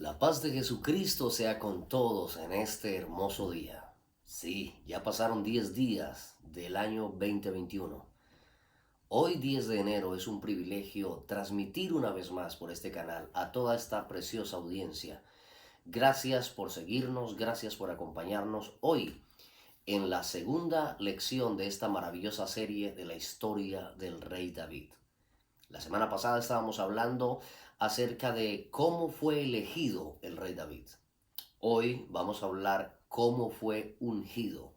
La paz de Jesucristo sea con todos en este hermoso día. Sí, ya pasaron 10 días del año 2021. Hoy 10 de enero es un privilegio transmitir una vez más por este canal a toda esta preciosa audiencia. Gracias por seguirnos, gracias por acompañarnos hoy en la segunda lección de esta maravillosa serie de la historia del rey David. La semana pasada estábamos hablando acerca de cómo fue elegido el rey David. Hoy vamos a hablar cómo fue ungido.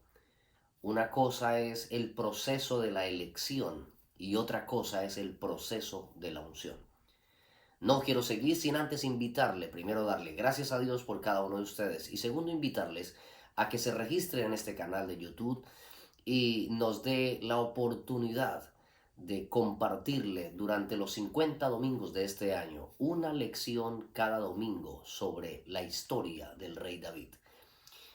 Una cosa es el proceso de la elección y otra cosa es el proceso de la unción. No quiero seguir sin antes invitarle, primero darle gracias a Dios por cada uno de ustedes y segundo invitarles a que se registren en este canal de YouTube y nos dé la oportunidad de compartirle durante los 50 domingos de este año una lección cada domingo sobre la historia del rey David.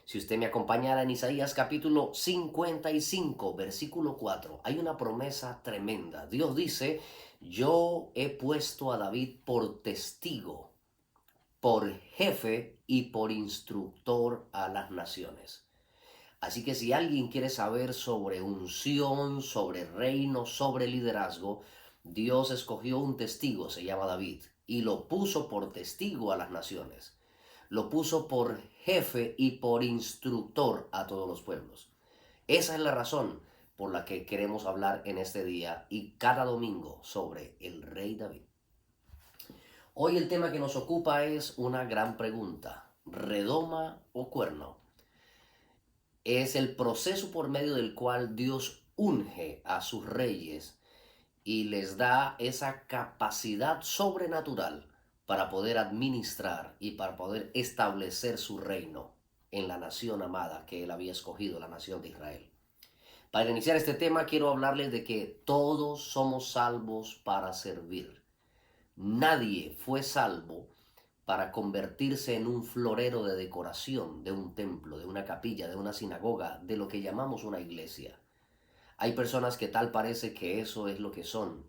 Si usted me acompañara en Isaías capítulo 55, versículo 4, hay una promesa tremenda. Dios dice, yo he puesto a David por testigo, por jefe y por instructor a las naciones. Así que si alguien quiere saber sobre unción, sobre reino, sobre liderazgo, Dios escogió un testigo, se llama David, y lo puso por testigo a las naciones. Lo puso por jefe y por instructor a todos los pueblos. Esa es la razón por la que queremos hablar en este día y cada domingo sobre el rey David. Hoy el tema que nos ocupa es una gran pregunta: ¿redoma o cuerno? Es el proceso por medio del cual Dios unge a sus reyes y les da esa capacidad sobrenatural para poder administrar y para poder establecer su reino en la nación amada que él había escogido, la nación de Israel. Para iniciar este tema quiero hablarles de que todos somos salvos para servir. Nadie fue salvo para convertirse en un florero de decoración de un templo, de una capilla, de una sinagoga, de lo que llamamos una iglesia. Hay personas que tal parece que eso es lo que son,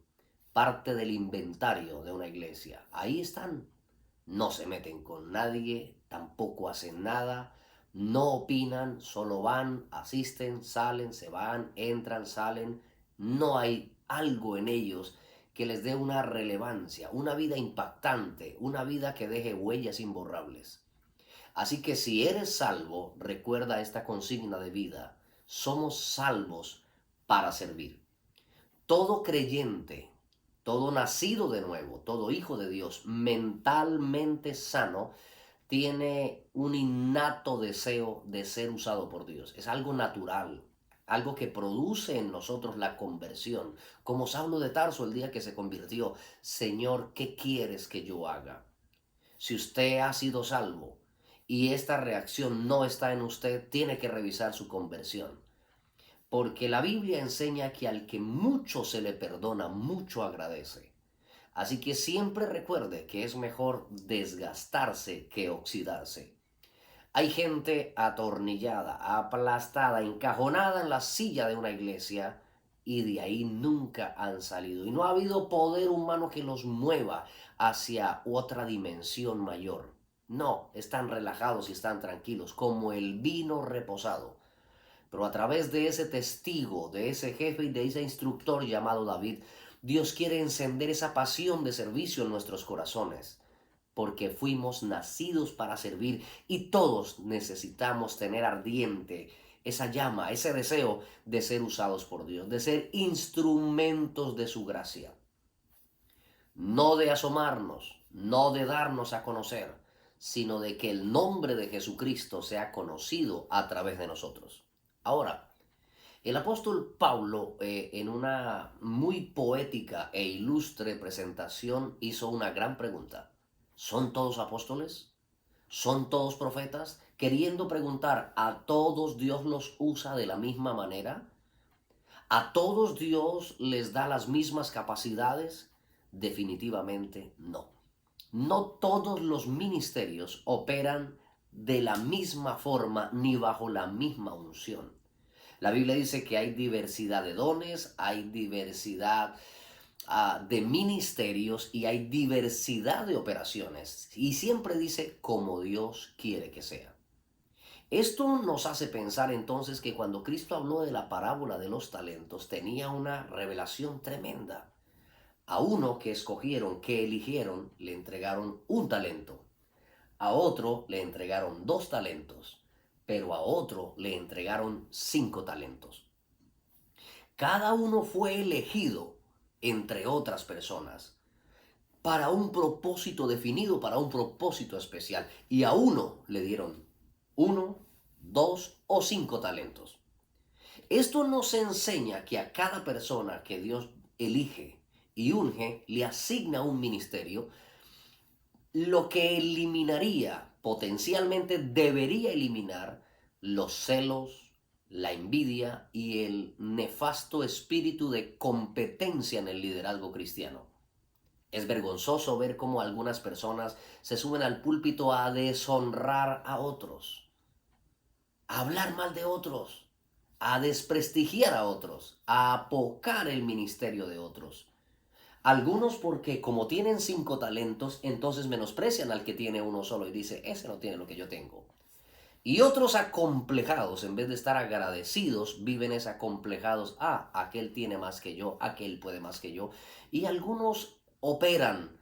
parte del inventario de una iglesia. Ahí están, no se meten con nadie, tampoco hacen nada, no opinan, solo van, asisten, salen, se van, entran, salen. No hay algo en ellos que les dé una relevancia, una vida impactante, una vida que deje huellas imborrables. Así que si eres salvo, recuerda esta consigna de vida: somos salvos para servir. Todo creyente, todo nacido de nuevo, todo hijo de Dios, mentalmente sano, tiene un innato deseo de ser usado por Dios. Es algo natural, algo que produce en nosotros la conversión. Como Saulo de Tarso el día que se convirtió: Señor, ¿qué quieres que yo haga? Si usted ha sido salvo y esta reacción no está en usted, tiene que revisar su conversión. Porque la Biblia enseña que al que mucho se le perdona, mucho agradece. Así que siempre recuerde que es mejor desgastarse que oxidarse. Hay gente atornillada, aplastada, encajonada en la silla de una iglesia y de ahí nunca han salido. Y no ha habido poder humano que los mueva hacia otra dimensión mayor. No, están relajados y están tranquilos, como el vino reposado. Pero a través de ese testigo, de ese jefe y de ese instructor llamado David, Dios quiere encender esa pasión de servicio en nuestros corazones, porque fuimos nacidos para servir y todos necesitamos tener ardiente esa llama, ese deseo de ser usados por Dios, de ser instrumentos de su gracia. No de asomarnos, no de darnos a conocer, sino de que el nombre de Jesucristo sea conocido a través de nosotros. Ahora, el apóstol Pablo, en una muy poética e ilustre presentación, hizo una gran pregunta: ¿son todos apóstoles? ¿Son todos profetas? Queriendo preguntar, ¿a todos Dios los usa de la misma manera? ¿A todos Dios les da las mismas capacidades? Definitivamente no. No todos los ministerios operan de la misma forma ni bajo la misma unción. La Biblia dice que hay diversidad de dones, hay diversidad de ministerios y hay diversidad de operaciones. Y siempre dice como Dios quiere que sea. Esto nos hace pensar entonces que cuando Cristo habló de la parábola de los talentos, tenía una revelación tremenda. A uno que escogieron, que eligieron, le entregaron un talento. A otro le entregaron 2 talentos. Pero a otro le entregaron 5 talentos. Cada uno fue elegido entre otras personas para un propósito definido, para un propósito especial. Y a uno le dieron 1, 2 o 5 talentos. Esto nos enseña que a cada persona que Dios elige y unge, le asigna un ministerio, lo que eliminaría, potencialmente debería eliminar los celos, la envidia y el nefasto espíritu de competencia en el liderazgo cristiano. Es vergonzoso ver cómo algunas personas se suben al púlpito a deshonrar a otros, a hablar mal de otros, a desprestigiar a otros, a apocar el ministerio de otros. Algunos porque como tienen 5 talentos, entonces menosprecian al que tiene uno solo y dice, ese no tiene lo que yo tengo. Y otros acomplejados, en vez de estar agradecidos, viven es acomplejados. Aquel tiene más que yo, aquel puede más que yo. Y algunos operan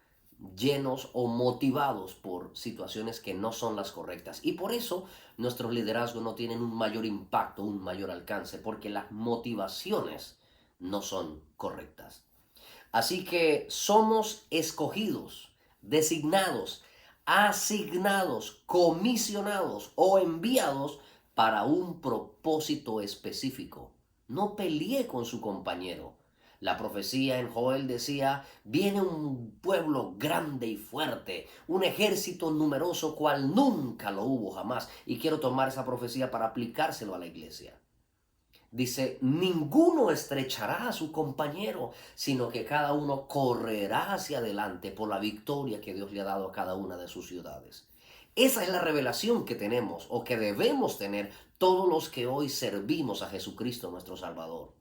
llenos o motivados por situaciones que no son las correctas. Y por eso nuestros liderazgos no tienen un mayor impacto, un mayor alcance, porque las motivaciones no son correctas. Así que somos escogidos, designados, asignados, comisionados o enviados para un propósito específico. No peleé con su compañero. La profecía en Joel decía, viene un pueblo grande y fuerte, un ejército numeroso cual nunca lo hubo jamás. Y quiero tomar esa profecía para aplicárselo a la iglesia. Dice, ninguno estrechará a su compañero, sino que cada uno correrá hacia adelante por la victoria que Dios le ha dado a cada una de sus ciudades. Esa es la revelación que tenemos o que debemos tener todos los que hoy servimos a Jesucristo nuestro Salvador.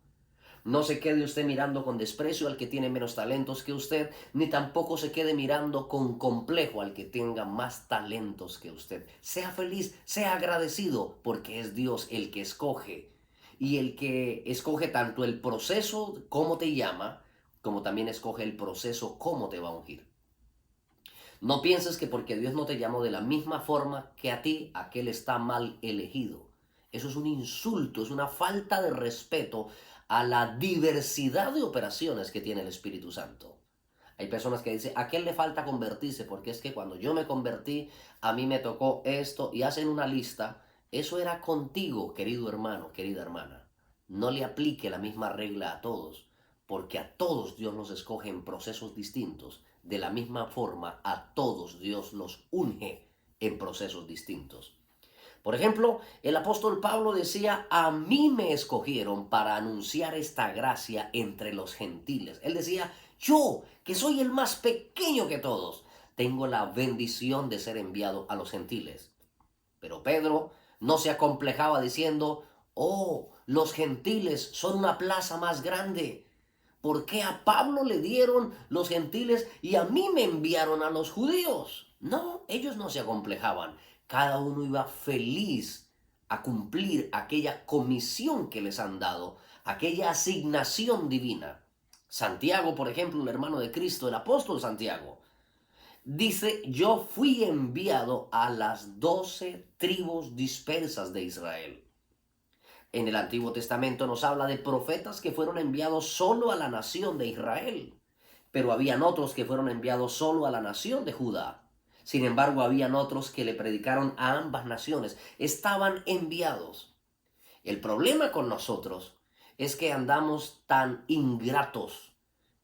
No se quede usted mirando con desprecio al que tiene menos talentos que usted, ni tampoco se quede mirando con complejo al que tenga más talentos que usted. Sea feliz, sea agradecido, porque es Dios el que escoge. Y el que escoge tanto el proceso, cómo te llama, como también escoge el proceso, cómo te va a ungir. No pienses que porque Dios no te llamó de la misma forma que a ti, aquel está mal elegido. Eso es un insulto, es una falta de respeto a la diversidad de operaciones que tiene el Espíritu Santo. Hay personas que dicen, ¿a quién le falta convertirse? Porque es que cuando yo me convertí, a mí me tocó esto y hacen una lista. Eso era contigo, querido hermano, querida hermana. No le aplique la misma regla a todos, porque a todos Dios los escoge en procesos distintos. De la misma forma, a todos Dios los unge en procesos distintos. Por ejemplo, el apóstol Pablo decía, a mí me escogieron para anunciar esta gracia entre los gentiles. Él decía, yo, que soy el más pequeño que todos, tengo la bendición de ser enviado a los gentiles. Pero Pedro no se acomplejaba diciendo, los gentiles son una plaza más grande. ¿Por qué a Pablo le dieron los gentiles y a mí me enviaron a los judíos? No, ellos no se acomplejaban. Cada uno iba feliz a cumplir aquella comisión que les han dado, aquella asignación divina. Santiago, por ejemplo, el hermano de Cristo, el apóstol Santiago, dice, yo fui enviado a las 12 tribus dispersas de Israel. En el Antiguo Testamento nos habla de profetas que fueron enviados solo a la nación de Israel, pero habían otros que fueron enviados solo a la nación de Judá. Sin embargo, habían otros que le predicaron a ambas naciones. Estaban enviados. El problema con nosotros es que andamos tan ingratos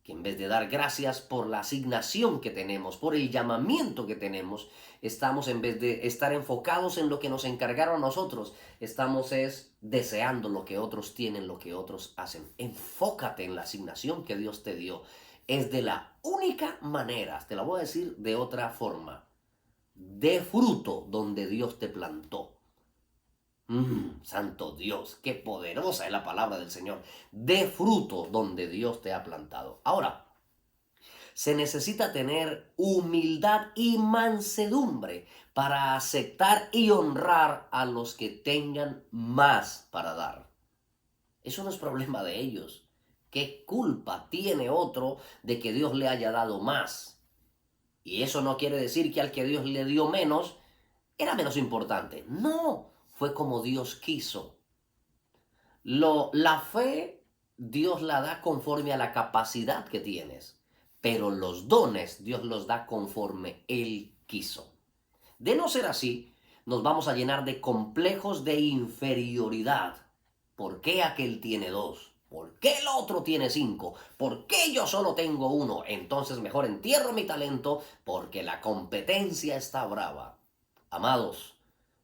que en vez de dar gracias por la asignación que tenemos, por el llamamiento que tenemos, estamos en vez de estar enfocados en lo que nos encargaron a nosotros, estamos deseando lo que otros tienen, lo que otros hacen. Enfócate en la asignación que Dios te dio. Es de la única manera, te la voy a decir de otra forma, de fruto donde Dios te plantó. Santo Dios, qué poderosa es la palabra del Señor. De fruto donde Dios te ha plantado. Ahora, Se necesita tener humildad y mansedumbre para aceptar y honrar a los que tengan más para dar. Eso no es problema de ellos. ¿Qué culpa tiene otro de que Dios le haya dado más? Y eso no quiere decir que al que Dios le dio menos, era menos importante. No, fue como Dios quiso. La fe, Dios la da conforme a la capacidad que tienes, pero los dones Dios los da conforme Él quiso. De no ser así, nos vamos a llenar de complejos de inferioridad. ¿Por qué aquel tiene 2? ¿Por qué el otro tiene 5? ¿Por qué yo solo tengo 1? Entonces mejor entierro mi talento porque la competencia está brava. Amados,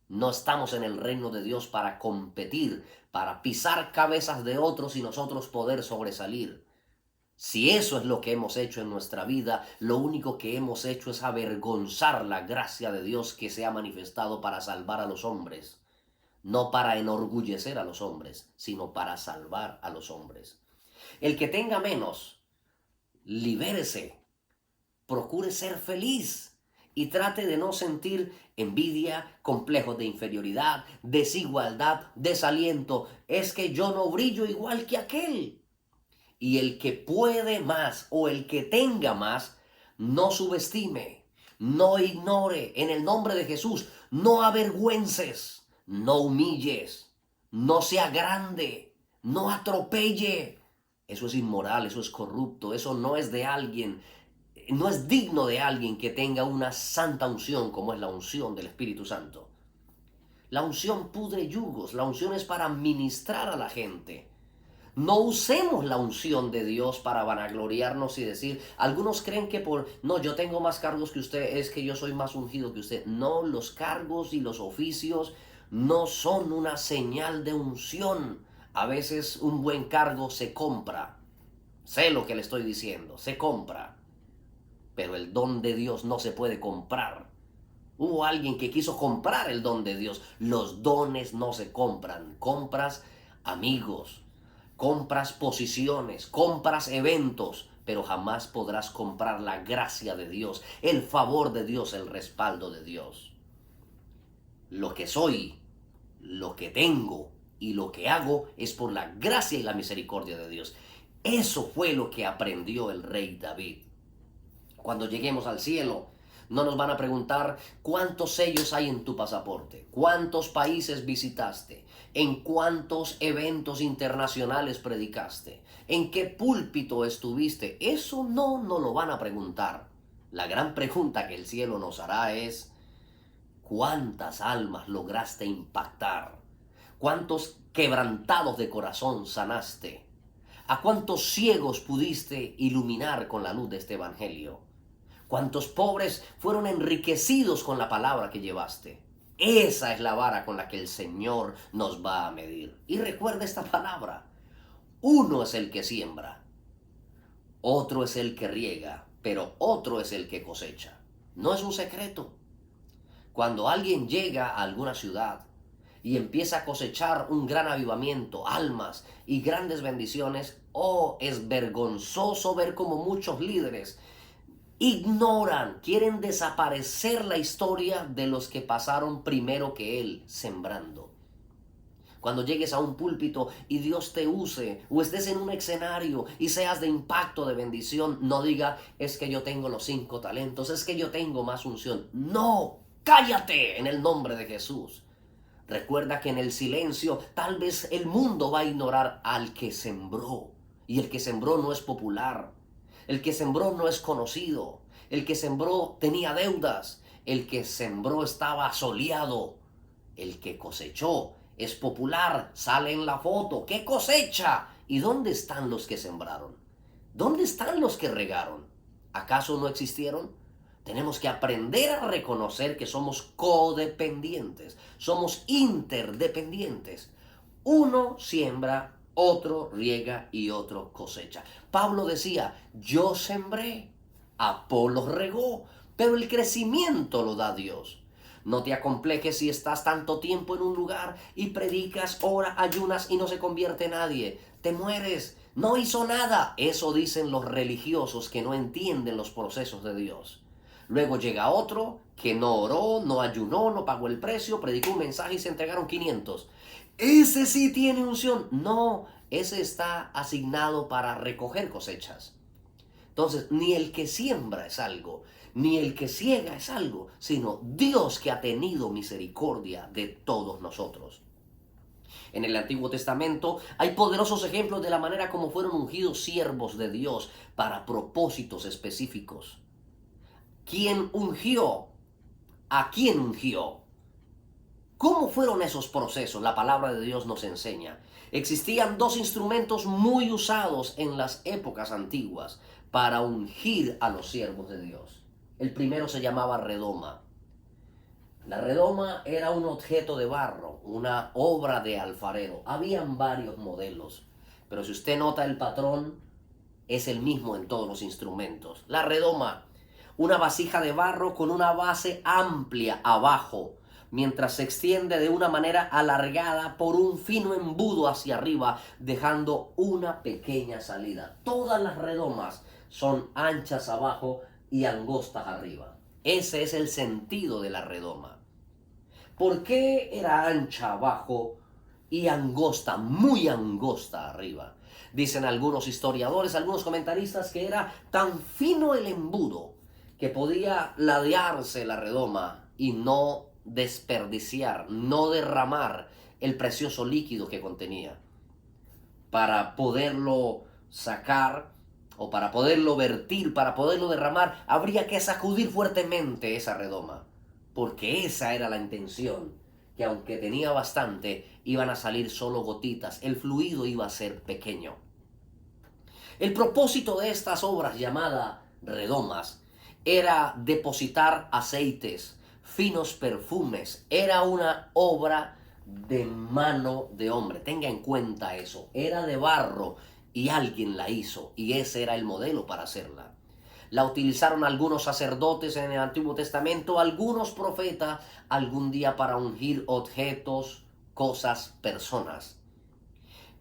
no estamos en el reino de Dios para competir, para pisar cabezas de otros y nosotros poder sobresalir. Si eso es lo que hemos hecho en nuestra vida, lo único que hemos hecho es avergonzar la gracia de Dios que se ha manifestado para salvar a los hombres. No para enorgullecer a los hombres, sino para salvar a los hombres. El que tenga menos, libérese, procure ser feliz y trate de no sentir envidia, complejos de inferioridad, desigualdad, desaliento. Es que yo no brillo igual que aquel. Y el que puede más o el que tenga más, no subestime, no ignore. En el nombre de Jesús, no avergüences, no humilles, no sea grande, no atropelle. Eso es inmoral, eso es corrupto, eso no es de alguien, no es digno de alguien que tenga una santa unción como es la unción del Espíritu Santo. La unción pudre yugos, la unción es para ministrar a la gente. No usemos la unción de Dios para vanagloriarnos y decir, algunos creen que no, yo tengo más cargos que usted, es que yo soy más ungido que usted. No, los cargos y los oficios no son una señal de unción. A veces un buen cargo se compra. Sé lo que le estoy diciendo, se compra. Pero el don de Dios no se puede comprar. Hubo alguien que quiso comprar el don de Dios. Los dones no se compran. Compras amigos, compras posiciones, compras eventos, pero jamás podrás comprar la gracia de Dios, el favor de Dios, el respaldo de Dios. Lo que soy, lo que tengo y lo que hago es por la gracia y la misericordia de Dios. Eso fue lo que aprendió el rey David. Cuando lleguemos al cielo, no nos van a preguntar cuántos sellos hay en tu pasaporte, cuántos países visitaste, en cuántos eventos internacionales predicaste, en qué púlpito estuviste. Eso no nos lo van a preguntar. La gran pregunta que el cielo nos hará es, ¿cuántas almas lograste impactar? ¿Cuántos quebrantados de corazón sanaste? ¿A cuántos ciegos pudiste iluminar con la luz de este evangelio? ¿Cuántos pobres fueron enriquecidos con la palabra que llevaste? Esa es la vara con la que el Señor nos va a medir. Y recuerda esta palabra. Uno es el que siembra, otro es el que riega, pero otro es el que cosecha. No es un secreto. Cuando alguien llega a alguna ciudad y empieza a cosechar un gran avivamiento, almas y grandes bendiciones, es vergonzoso ver cómo muchos líderes ignoran, quieren desaparecer la historia de los que pasaron primero que él, sembrando. Cuando llegues a un púlpito y Dios te use, o estés en un escenario y seas de impacto, de bendición, no diga, es que yo tengo los 5 talentos, es que yo tengo más unción. No, cállate en el nombre de Jesús. Recuerda que en el silencio tal vez el mundo va a ignorar al que sembró. Y el que sembró no es popular. El que sembró no es conocido. El que sembró tenía deudas. El que sembró estaba asoleado. El que cosechó es popular, sale en la foto. ¿Qué cosecha? ¿Y dónde están los que sembraron? ¿Dónde están los que regaron? ¿Acaso no existieron? Tenemos que aprender a reconocer que somos codependientes, somos interdependientes. Uno siembra, otro riega y otro cosecha. Pablo decía, yo sembré, Apolo regó, pero el crecimiento lo da Dios. No te acomplejes si estás tanto tiempo en un lugar y predicas, oras, ayunas y no se convierte nadie. Te mueres. No hizo nada. Eso dicen los religiosos que no entienden los procesos de Dios. Luego llega otro que no oró, no ayunó, no pagó el precio, predicó un mensaje y se entregaron 500. Ese sí tiene unción. No, ese está asignado para recoger cosechas. Entonces, ni el que siembra es algo, ni el que ciega es algo, sino Dios que ha tenido misericordia de todos nosotros. En el Antiguo Testamento hay poderosos ejemplos de la manera como fueron ungidos siervos de Dios para propósitos específicos. ¿Quién ungió? ¿A quién ungió? ¿Cómo fueron esos procesos? La palabra de Dios nos enseña. Existían dos instrumentos muy usados en las épocas antiguas para ungir a los siervos de Dios. El primero se llamaba redoma. La redoma era un objeto de barro, una obra de alfarero. Habían varios modelos, pero si usted nota el patrón, es el mismo en todos los instrumentos. La redoma, una vasija de barro con una base amplia abajo, mientras se extiende de una manera alargada por un fino embudo hacia arriba, dejando una pequeña salida. Todas las redomas son anchas abajo y angostas arriba. Ese es el sentido de la redoma. ¿Por qué era ancha abajo y angosta, muy angosta arriba? Dicen algunos historiadores, algunos comentaristas, que era tan fino el embudo que podía ladearse la redoma y no desperdiciar, no derramar el precioso líquido que contenía. Para poderlo sacar o para poderlo vertir, para poderlo derramar, habría que sacudir fuertemente esa redoma, porque esa era la intención, que aunque tenía bastante, iban a salir solo gotitas, el fluido iba a ser pequeño. El propósito de estas obras llamadas redomas era depositar aceites, finos perfumes, era una obra de mano de hombre. Tenga en cuenta eso, era de barro y alguien la hizo y ese era el modelo para hacerla. La utilizaron algunos sacerdotes en el Antiguo Testamento, algunos profetas algún día para ungir objetos, cosas, personas.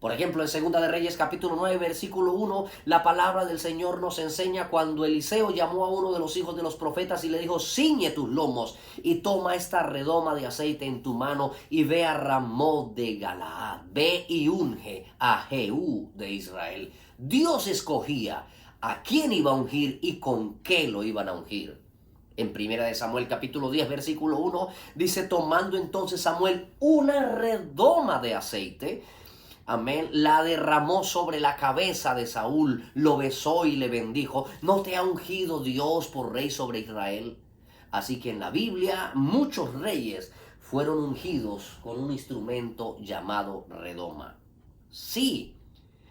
Por ejemplo, en Segunda de Reyes capítulo 9, versículo 1, la palabra del Señor nos enseña cuando Eliseo llamó a uno de los hijos de los profetas y le dijo: ciñe tus lomos y toma esta redoma de aceite en tu mano y ve a Ramot de Galaad, ve y unge a Jehú de Israel. Dios escogía a quién iba a ungir y con qué lo iban a ungir. En Primera de Samuel capítulo 10 versículo 1 dice: tomando entonces Samuel una redoma de aceite, amén, la derramó sobre la cabeza de Saúl, lo besó y le bendijo. ¿No te ha ungido Dios por rey sobre Israel? Así que en la Biblia muchos reyes fueron ungidos con un instrumento llamado redoma. Sí,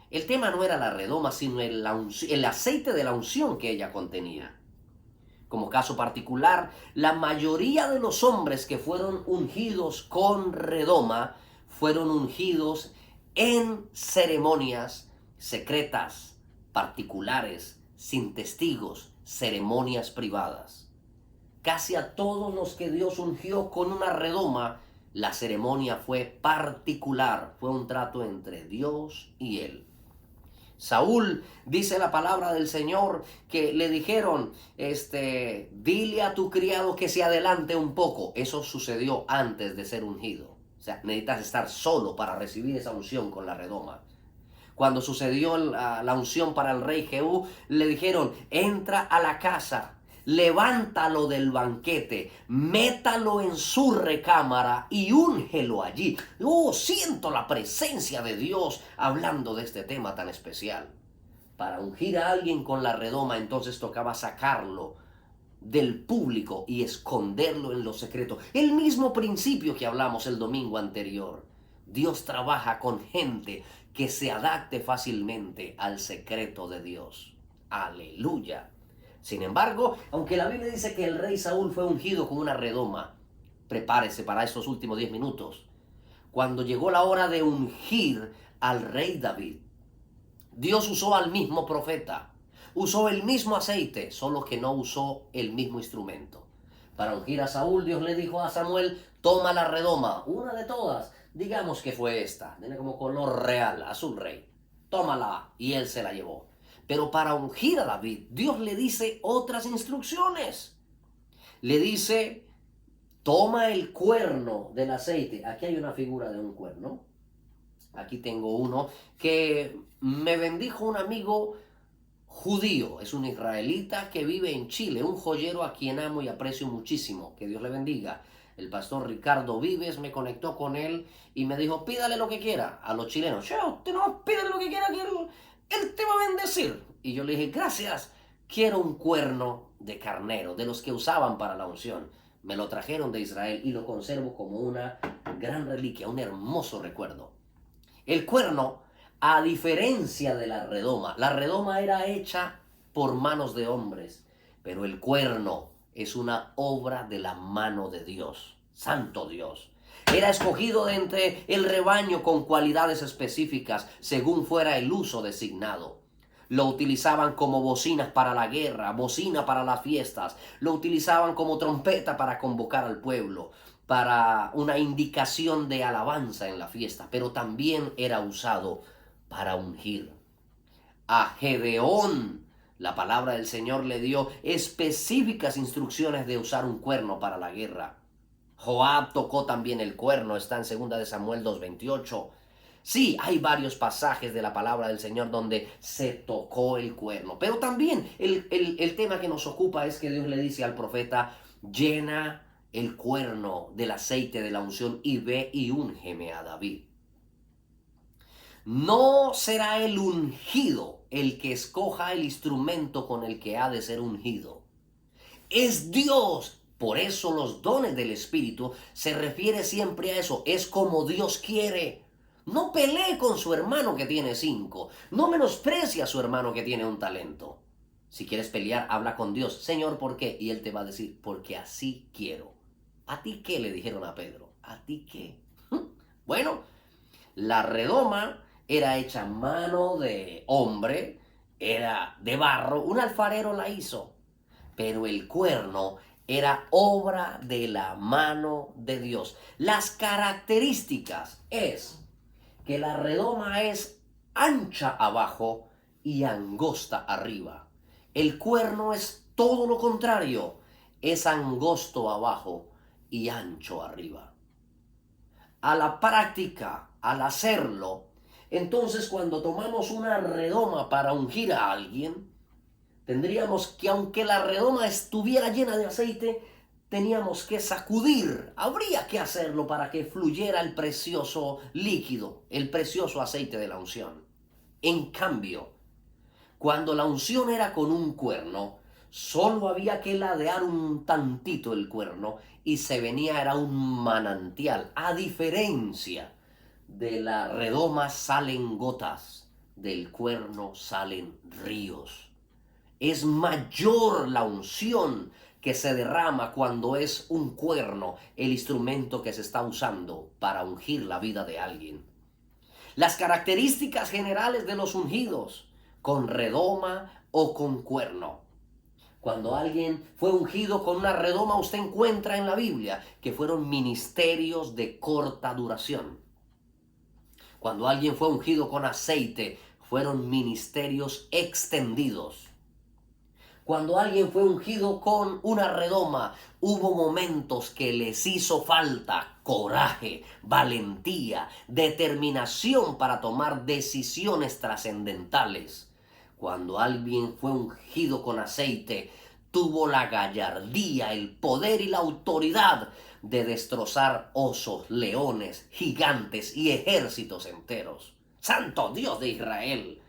el tema no era la redoma, sino el aceite de la unción que ella contenía. Como caso particular, la mayoría de los hombres que fueron ungidos con redoma fueron ungidos en ceremonias secretas, particulares, sin testigos, ceremonias privadas. Casi a todos los que Dios ungió con una redoma, la ceremonia fue particular, fue un trato entre Dios y él. Saúl, dice la palabra del Señor, que le dijeron, dile a tu criado que se adelante un poco. Eso sucedió antes de ser ungido. O sea, necesitas estar solo para recibir esa unción con la redoma. Cuando sucedió la unción para el rey Jehú, le dijeron: entra a la casa, levántalo del banquete, métalo en su recámara y úngelo allí. Oh, siento la presencia de Dios hablando de este tema tan especial. Para ungir a alguien con la redoma, entonces tocaba sacarlo del público y esconderlo en lo secreto. El mismo principio que hablamos el domingo anterior. Dios trabaja con gente que se adapte fácilmente al secreto de Dios. Aleluya. Sin embargo, aunque la Biblia dice que el rey Saúl fue ungido con una redoma, prepárese para estos últimos 10 minutos. Cuando llegó la hora de ungir al rey David, Dios usó al mismo profeta, usó el mismo aceite, solo que no usó el mismo instrumento. Para ungir a Saúl, Dios le dijo a Samuel: toma la redoma, una de todas. Digamos que fue esta, tiene como color real, azul rey. tómala, y él se la llevó. Pero para ungir a David, Dios le dice otras instrucciones. Le dice, toma el cuerno del aceite. Aquí hay una figura de un cuerno. Aquí tengo uno que me bendijo un amigo judío. Es un israelita que vive en Chile, un joyero a quien amo y aprecio muchísimo. Que Dios le bendiga. El pastor Ricardo Vives me conectó con él y me dijo, pídale lo que quiera a los chilenos. Che, usted no pídale lo que quiera, que él te va a bendecir. Y yo le dije, gracias, quiero un cuerno de carnero, de los que usaban para la unción. Me lo trajeron de Israel y lo conservo como una gran reliquia, un hermoso recuerdo. El cuerno, a diferencia de la redoma era hecha por manos de hombres, pero el cuerno es una obra de la mano de Dios, Santo Dios. Era escogido de entre el rebaño con cualidades específicas según fuera el uso designado. Lo utilizaban como bocinas para la guerra, bocina para las fiestas, lo utilizaban como trompeta para convocar al pueblo, para una indicación de alabanza en la fiesta, pero también era usado para ungir. A Gedeón, la palabra del Señor le dio específicas instrucciones de usar un cuerno para la guerra. Joab tocó también el cuerno, está en 2 de Samuel 2:28. Sí, hay varios pasajes de la palabra del Señor donde se tocó el cuerno, pero también el tema que nos ocupa es que Dios le dice al profeta, llena el cuerno del aceite de la unción y ve y úngeme a David. No será el ungido el que escoja el instrumento con el que ha de ser ungido. Es Dios. Por eso los dones del Espíritu se refiere siempre a eso. Es como Dios quiere. No pelee con su hermano que tiene 5. No menosprecie a su hermano que tiene un talento. Si quieres pelear, habla con Dios. Señor, ¿por qué? Y Él te va a decir, porque así quiero. ¿A ti qué le dijeron a Pedro? ¿A ti qué? Bueno, la redoma era hecha a mano de hombre, era de barro. Un alfarero la hizo. Pero el cuerno era obra de la mano de Dios. Las características es que la redoma es ancha abajo y angosta arriba. El cuerno es todo lo contrario, es angosto abajo y ancho arriba. A la práctica, al hacerlo, entonces cuando tomamos una redoma para ungir a alguien, tendríamos que, aunque la redoma estuviera llena de aceite, teníamos que sacudir. Habría que hacerlo para que fluyera el precioso líquido, el precioso aceite de la unción. En cambio, cuando la unción era con un cuerno, solo había que ladear un tantito el cuerno y se venía, era un manantial. A diferencia de la redoma salen gotas, del cuerno salen ríos. Es mayor la unción que se derrama cuando es un cuerno el instrumento que se está usando para ungir la vida de alguien. Las características generales de los ungidos, con redoma o con cuerno. Cuando alguien fue ungido con una redoma, usted encuentra en la Biblia que fueron ministerios de corta duración. Cuando alguien fue ungido con aceite, fueron ministerios extendidos. Cuando alguien fue ungido con una redoma, hubo momentos que les hizo falta coraje, valentía, determinación para tomar decisiones trascendentales. Cuando alguien fue ungido con aceite, tuvo la gallardía, el poder y la autoridad de destrozar osos, leones, gigantes y ejércitos enteros. ¡Santo Dios de Israel!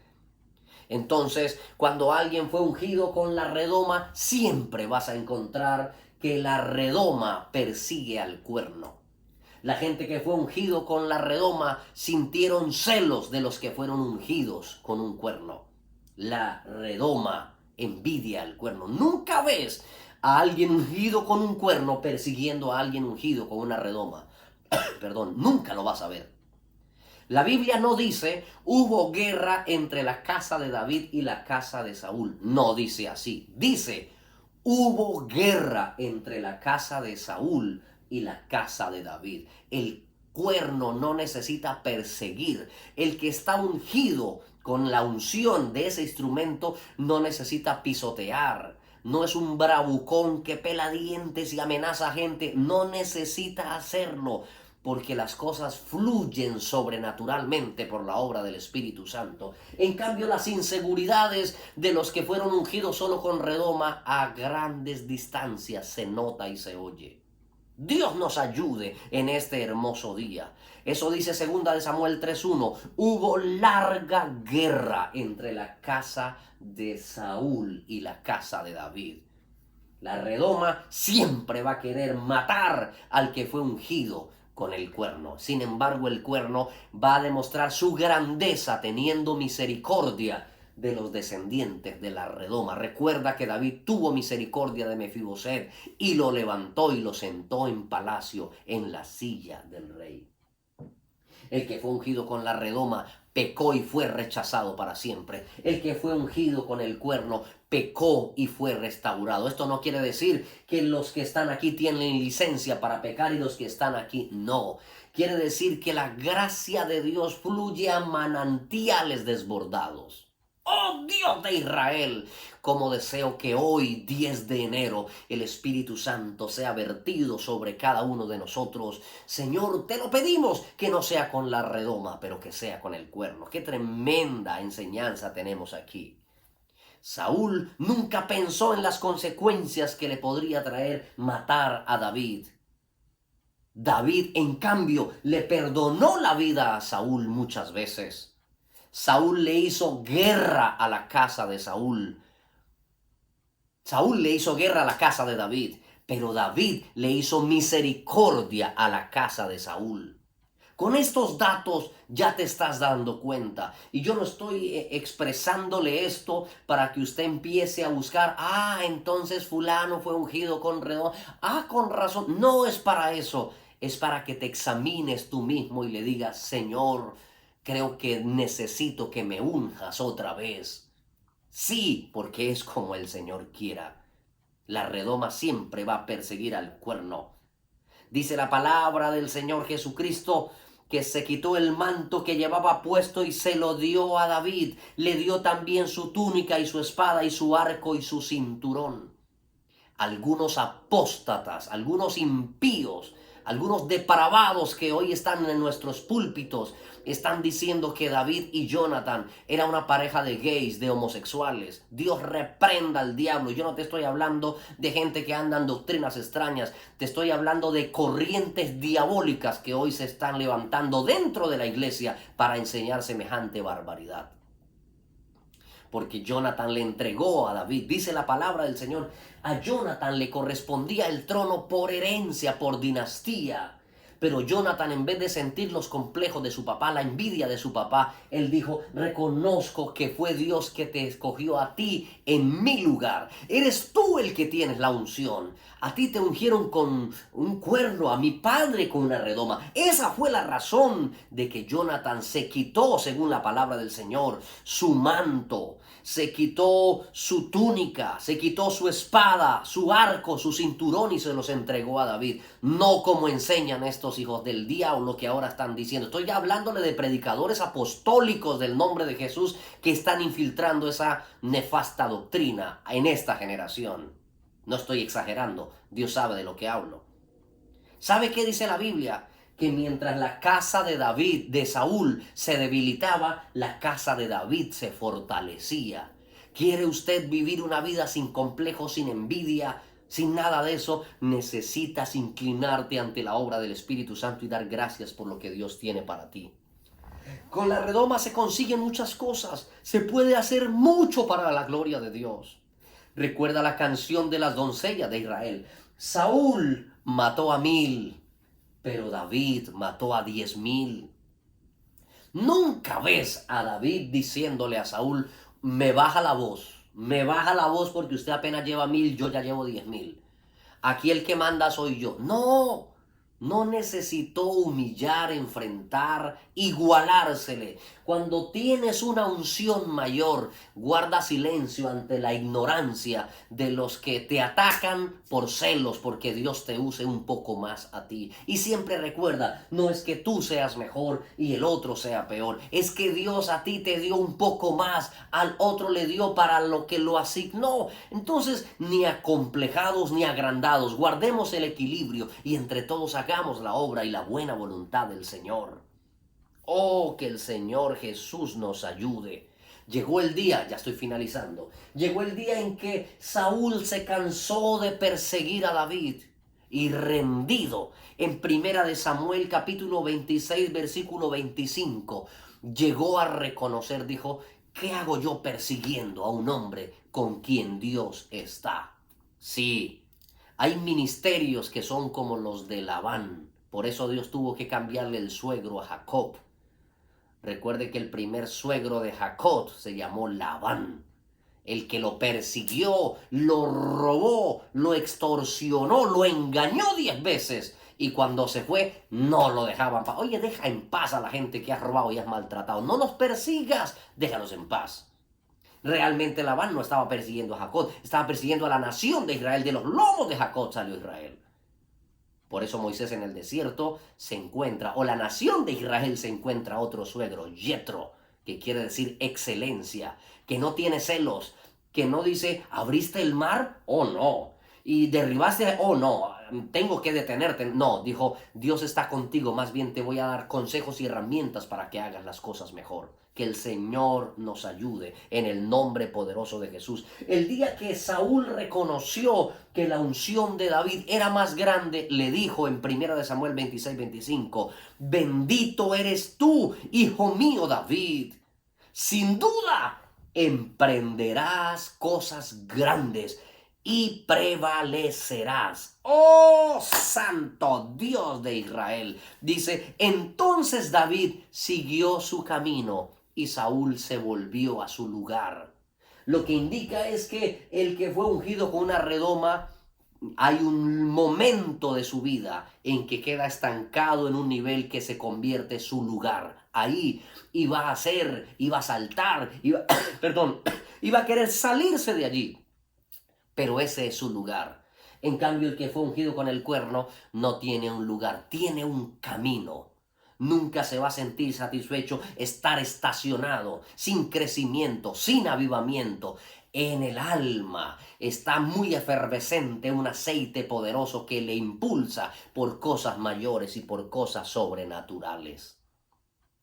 Entonces, cuando alguien fue ungido con la redoma, siempre vas a encontrar que la redoma persigue al cuerno. La gente que fue ungido con la redoma sintieron celos de los que fueron ungidos con un cuerno. La redoma envidia al cuerno. Nunca ves a alguien ungido con un cuerno persiguiendo a alguien ungido con una redoma. Perdón, nunca lo vas a ver. La Biblia no dice, hubo guerra entre la casa de David y la casa de Saúl. No dice así. Dice, hubo guerra entre la casa de Saúl y la casa de David. El cuerno no necesita perseguir. El que está ungido con la unción de ese instrumento no necesita pisotear. No es un bravucón que pela dientes y amenaza a gente. No necesita hacerlo, porque las cosas fluyen sobrenaturalmente por la obra del Espíritu Santo. En cambio, las inseguridades de los que fueron ungidos solo con redoma a grandes distancias se nota y se oye. Dios nos ayude en este hermoso día. Eso dice 2 Samuel 3:1. Hubo larga guerra entre la casa de Saúl y la casa de David. La redoma siempre va a querer matar al que fue ungido con el cuerno. Sin embargo, el cuerno va a demostrar su grandeza teniendo misericordia de los descendientes de la redoma. Recuerda que David tuvo misericordia de Mefiboset y lo levantó y lo sentó en palacio en la silla del rey. El que fue ungido con la redoma pecó y fue rechazado para siempre. El que fue ungido con el cuerno pecó y fue restaurado. Esto no quiere decir que los que están aquí tienen licencia para pecar y los que están aquí no. Quiere decir que la gracia de Dios fluye a manantiales desbordados. Oh Dios de Israel, como deseo que hoy, 10 de enero, el Espíritu Santo sea vertido sobre cada uno de nosotros. Señor, te lo pedimos, que no sea con la redoma, pero que sea con el cuerno. Qué tremenda enseñanza tenemos aquí. Saúl nunca pensó en las consecuencias que le podría traer matar a David. David, en cambio, le perdonó la vida a Saúl muchas veces. Saúl le hizo guerra a la casa de Saúl. Saúl le hizo guerra a la casa de David, pero David le hizo misericordia a la casa de Saúl. Con estos datos ya te estás dando cuenta. Y yo no estoy expresándole esto para que usted empiece a buscar, entonces fulano fue ungido con redoma. Con razón. No es para eso. Es para que te examines tú mismo y le digas, Señor, creo que necesito que me unjas otra vez. Sí, porque es como el Señor quiera. La redoma siempre va a perseguir al cuerno. Dice la palabra del Señor Jesucristo que se quitó el manto que llevaba puesto y se lo dio a David. Le dio también su túnica y su espada y su arco y su cinturón. Algunos apóstatas, algunos impíos, algunos depravados que hoy están en nuestros púlpitos están diciendo que David y Jonathan era una pareja de gays, de homosexuales. Dios reprenda al diablo. Yo no te estoy hablando de gente que anda en doctrinas extrañas. Te estoy hablando de corrientes diabólicas que hoy se están levantando dentro de la iglesia para enseñar semejante barbaridad. Porque Jonathan le entregó a David. Dice la palabra del Señor, a Jonathan le correspondía el trono por herencia, por dinastía. Pero Jonathan, en vez de sentir los complejos de su papá, la envidia de su papá, él dijo, reconozco que fue Dios que te escogió a ti en mi lugar. Eres tú el que tienes la unción. A ti te ungieron con un cuerno, a mi padre con una redoma. Esa fue la razón de que Jonathan se quitó, según la palabra del Señor, su manto. Se quitó su túnica, se quitó su espada, su arco, su cinturón y se los entregó a David. No como enseñan estos hijos del diablo que ahora están diciendo. Estoy ya hablándole de predicadores apostólicos del nombre de Jesús que están infiltrando esa nefasta doctrina en esta generación. No estoy exagerando, Dios sabe de lo que hablo. ¿Sabe qué dice la Biblia? Que mientras la casa de David, de Saúl, se debilitaba, la casa de David se fortalecía. ¿Quiere usted vivir una vida sin complejos, sin envidia, sin nada de eso? Necesitas inclinarte ante la obra del Espíritu Santo y dar gracias por lo que Dios tiene para ti. Con la redoma se consiguen muchas cosas. Se puede hacer mucho para la gloria de Dios. Recuerda la canción de las doncellas de Israel. Saúl mató a 1000. Pero David mató a 10,000. Nunca ves a David diciéndole a Saúl, me baja la voz porque usted apenas lleva 1000, yo ya llevo 10,000. Aquí el que manda soy yo. No, No necesitó humillar, enfrentar, igualársele. Cuando tienes una unción mayor, guarda silencio ante la ignorancia de los que te atacan por celos, porque Dios te use un poco más a ti. Y siempre recuerda, no es que tú seas mejor y el otro sea peor, es que Dios a ti te dio un poco más, al otro le dio para lo que lo asignó. Entonces, ni acomplejados ni agrandados, guardemos el equilibrio y entre todos hagamos la obra y la buena voluntad del Señor. Oh, que el Señor Jesús nos ayude. Llegó el día, ya estoy finalizando, llegó el día en que Saúl se cansó de perseguir a David y rendido en Primera de Samuel capítulo 26 versículo 25, llegó a reconocer, dijo, ¿qué hago yo persiguiendo a un hombre con quien Dios está? Sí, hay ministerios que son como los de Labán. Por eso Dios tuvo que cambiarle el suegro a Jacob. Recuerde que el primer suegro de Jacob se llamó Labán. El que lo persiguió, lo robó, lo extorsionó, lo engañó 10 veces. Y cuando se fue, no lo dejaban en paz. Oye, deja en paz a la gente que has robado y has maltratado. No los persigas, déjalos en paz. Realmente Labán no estaba persiguiendo a Jacob, estaba persiguiendo a la nación de Israel. De los lomos de Jacob salió Israel. Por eso Moisés en el desierto se encuentra, o la nación de Israel se encuentra otro suegro, Yetro, que quiere decir excelencia, que no tiene celos, que no dice, ¿abriste el mar? Oh no. Y derribaste, oh no, tengo que detenerte. No, dijo, Dios está contigo, más bien te voy a dar consejos y herramientas para que hagas las cosas mejor. Que el Señor nos ayude en el nombre poderoso de Jesús. El día que Saúl reconoció que la unción de David era más grande, le dijo en 1 Samuel 26-25, bendito eres tú, hijo mío David. Sin duda, emprenderás cosas grandes y prevalecerás. Oh santo Dios de Israel. Dice, entonces David siguió su camino y Saúl se volvió a su lugar. Lo que indica es que el que fue ungido con una redoma, hay un momento de su vida en que queda estancado en un nivel que se convierte su lugar. Ahí iba a hacer, iba a saltar, perdón, iba a querer salirse de allí. Pero ese es su lugar. En cambio, el que fue ungido con el cuerno no tiene un lugar, tiene un camino. Nunca se va a sentir satisfecho estar estacionado, sin crecimiento, sin avivamiento. En el alma está muy efervescente un aceite poderoso que le impulsa por cosas mayores y por cosas sobrenaturales.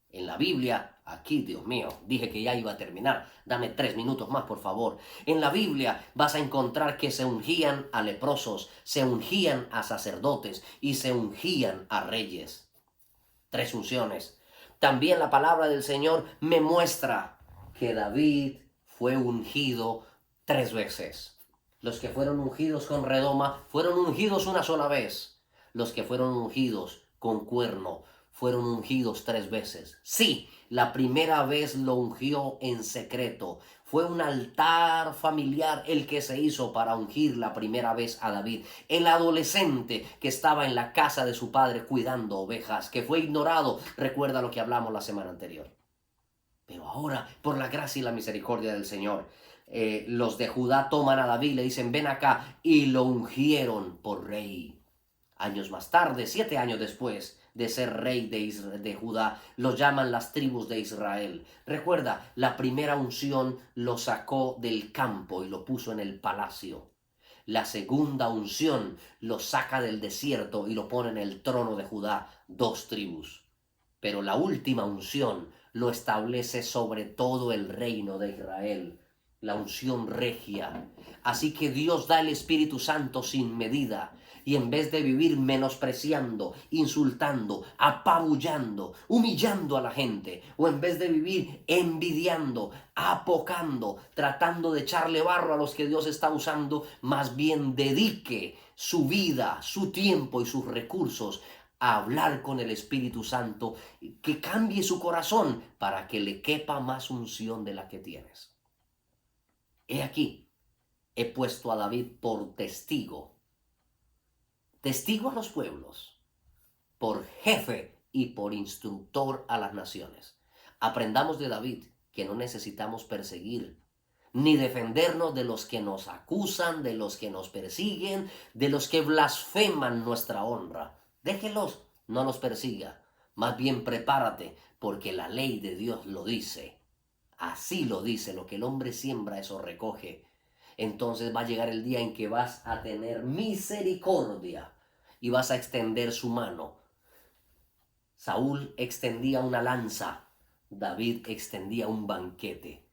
En la Biblia, aquí, Dios mío, dije que ya iba a terminar. Dame 3 minutos más, por favor. En la Biblia vas a encontrar que se ungían a leprosos, se ungían a sacerdotes y se ungían a reyes. 3 unciones. También la palabra del Señor me muestra que David fue ungido 3 veces. Los que fueron ungidos con redoma fueron ungidos una sola vez. Los que fueron ungidos con cuerno fueron ungidos 3 veces. Sí, la primera vez lo ungió en secreto. Fue un altar familiar el que se hizo para ungir la primera vez a David. El adolescente que estaba en la casa de su padre cuidando ovejas, que fue ignorado. Recuerda lo que hablamos la semana anterior. Pero ahora, por la gracia y la misericordia del Señor, los de Judá toman a David, le dicen, ven acá, y lo ungieron por rey. Años más tarde, 7 años después de ser rey de Judá, lo llaman las tribus de Israel. Recuerda, la primera unción lo sacó del campo y lo puso en el palacio. La segunda unción lo saca del desierto y lo pone en el trono de Judá, 2 tribus. Pero la última unción lo establece sobre todo el reino de Israel, la unción regia. Así que Dios da el Espíritu Santo sin medida. Y en vez de vivir menospreciando, insultando, apabullando, humillando a la gente, o en vez de vivir envidiando, apocando, tratando de echarle barro a los que Dios está usando, más bien dedique su vida, su tiempo y sus recursos a hablar con el Espíritu Santo, que cambie su corazón para que le quepa más unción de la que tienes. He aquí, he puesto a David por testigo a los pueblos, por jefe y por instructor a las naciones. Aprendamos de David que no necesitamos perseguir ni defendernos de los que nos acusan, de los que nos persiguen, de los que blasfeman nuestra honra. Déjelos, no los persiga. Más bien prepárate, porque la ley de Dios lo dice. Así lo dice, lo que el hombre siembra, eso recoge. Entonces va a llegar el día en que vas a tener misericordia y vas a extender su mano. Saúl extendía una lanza, David extendía un banquete.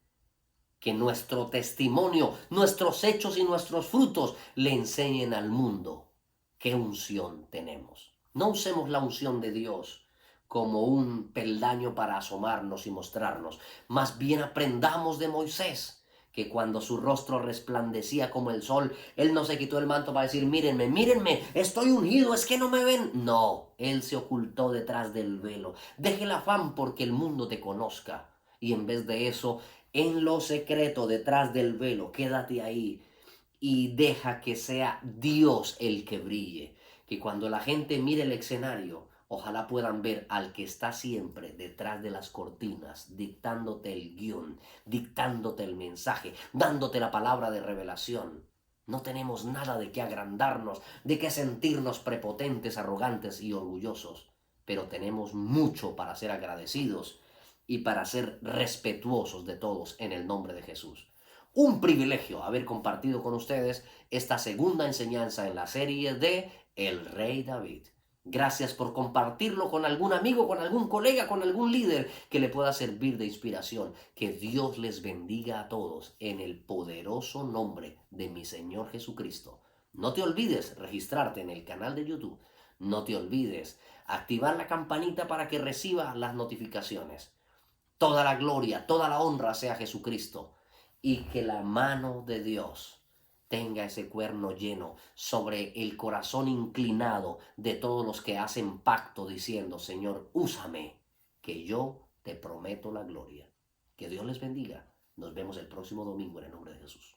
Que nuestro testimonio, nuestros hechos y nuestros frutos le enseñen al mundo qué unción tenemos. No usemos la unción de Dios como un peldaño para asomarnos y mostrarnos. Más bien aprendamos de Moisés, que cuando su rostro resplandecía como el sol, él no se quitó el manto para decir, mírenme, mírenme, estoy ungido, es que no me ven. No, él se ocultó detrás del velo. Deje el afán porque el mundo te conozca. Y en vez de eso, en lo secreto, detrás del velo, quédate ahí y deja que sea Dios el que brille. Que cuando la gente mire el escenario, ojalá puedan ver al que está siempre detrás de las cortinas, dictándote el guión, dictándote el mensaje, dándote la palabra de revelación. No tenemos nada de qué agrandarnos, de qué sentirnos prepotentes, arrogantes y orgullosos, pero tenemos mucho para ser agradecidos y para ser respetuosos de todos en el nombre de Jesús. Un privilegio haber compartido con ustedes esta segunda enseñanza en la serie de El Rey David. Gracias por compartirlo con algún amigo, con algún colega, con algún líder que le pueda servir de inspiración. Que Dios les bendiga a todos en el poderoso nombre de mi Señor Jesucristo. No te olvides registrarte en el canal de YouTube. No te olvides activar la campanita para que reciba las notificaciones. Toda la gloria, toda la honra sea a Jesucristo. Y que la mano de Dios tenga ese cuerno lleno sobre el corazón inclinado de todos los que hacen pacto diciendo, Señor, úsame, que yo te prometo la gloria. Que Dios les bendiga. Nos vemos el próximo domingo en el nombre de Jesús.